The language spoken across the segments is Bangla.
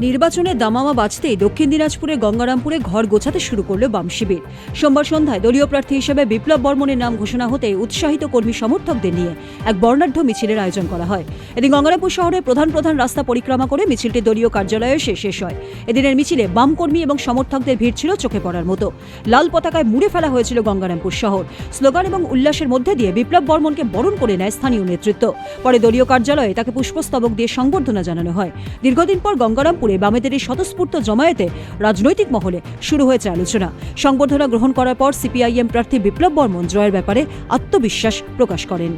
নির্বাচনে দামামা বাজতেই দক্ষিণ দিনাজপুরের গঙ্গারামপুরে ঘর গোছাতে শুরু করল বাম শিবির। সোমবার সন্ধ্যায় দলীয় প্রার্থী হিসেবে বিপ্লব বর্মনের নাম ঘোষণা হতে উৎসাহিত কর্মী সমর্থকদের নিয়ে এক বর্ণাঢ্য মিছিলের আয়োজন করা হয়। এদিন গঙ্গারামপুর শহরে প্রধান রাস্তা পরিক্রমা করে মিছিলটি দলীয় কার্যালয়ে এসে শেষ হয়। এদিনের মিছিলে বাম কর্মী এবং সমর্থকদের ভিড় ছিল চোখে পড়ার মতো। লাল পতাকায় মুড়ে ফেলা হয়েছিল গঙ্গারামপুর শহর। স্লোগান এবং উল্লাসের মধ্যে দিয়ে বিপ্লব বর্মনকে বরণ করে নেয় স্থানীয় নেতৃত্ব। পরে দলীয় কার্যালয়ে তাকে পুষ্পস্তবক দিয়ে সংবর্ধনা জানানো হয়। দীর্ঘদিন পর গঙ্গারামপুরে বামেদের এই স্বতঃস্ফূর্ত জমায়েতে রাজনৈতিক মহলে শুরু হয়েছে আলোচনা। সংবর্ধনা গ্রহণ করার পর সিপিআইএম প্রার্থী বিপ্লব বর্মন জয়ের ব্যাপারে আত্মবিশ্বাস প্রকাশ করেন।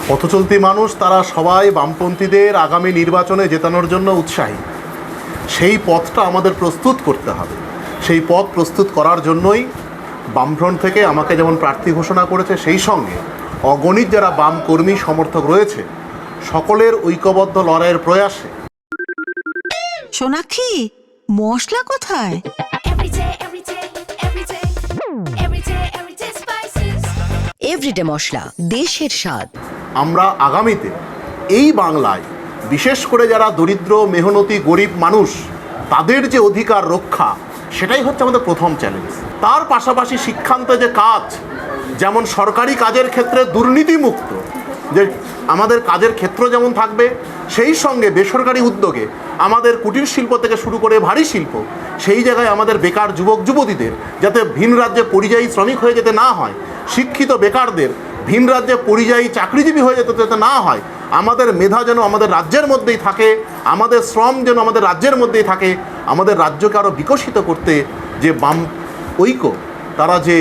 পথচলতি মানুষ তারা সবাই বামপন্থীদের আগামী নির্বাচনে জেতানোর জন্য উৎসাহী। সেই পথটা আমাদের প্রস্তুত করতে হবে। সেই পথ প্রস্তুত করার জন্যই বামফ্রন্ট থেকে আমাকে যেমন প্রার্থী ঘোষণা করেছে, সেই সঙ্গে অগণিত যারা বাম কর্মী সমর্থক রয়েছে সকলের ঐক্যবদ্ধ লড়াইয়ের প্রয়াসে। সোনাক্ষী, মশলা কোথায়? এভরিডে মশলা, দেশের স্বাদ। আমরা আগামীতে এই বাংলায় বিশেষ করে যারা দরিদ্র মেহনতি গরিব মানুষ তাদের যে অধিকার রক্ষা, সেটাই হচ্ছে আমাদের প্রথম চ্যালেঞ্জ। তার পাশাপাশি শিক্ষান্তে যে কাজ, যেমন সরকারি কাজের ক্ষেত্রে দুর্নীতিমুক্ত যে আমাদের কাজের ক্ষেত্র যেমন থাকবে, সেই সঙ্গে বেসরকারি উদ্যোগে আমাদের কুটির শিল্প থেকে শুরু করে ভারী শিল্প, সেই জায়গায় আমাদের বেকার যুবক যুবতীদের যাতে ভিন রাজ্যে পরিযায়ী শ্রমিক হয়ে যেতে না হয়, শিক্ষিত বেকারদের ভিন রাজ্যে পরিযায়ী চাকরিজীবী হয়ে যেতে না হয়, আমাদের মেধা যেন আমাদের রাজ্যের মধ্যেই থাকে, আমাদের শ্রম যেন আমাদের রাজ্যের মধ্যেই থাকে, আমাদের রাজ্যকে আরও বিকশিত করতে যে বাম ঐক্য তারা যে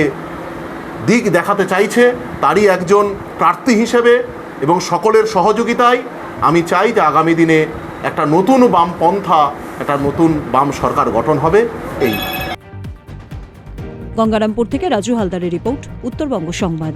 দিক দেখাতে চাইছে, তারই একজন প্রার্থী হিসেবে এবং সকলের সহযোগিতায় আমি চাই যে আগামী দিনে একটা নতুন বাম পন্থা, একটা নতুন বাম সরকার গঠন হবে। এই গঙ্গারামপুর থেকে রাজু হালদারের রিপোর্ট, উত্তরবঙ্গ সংবাদ।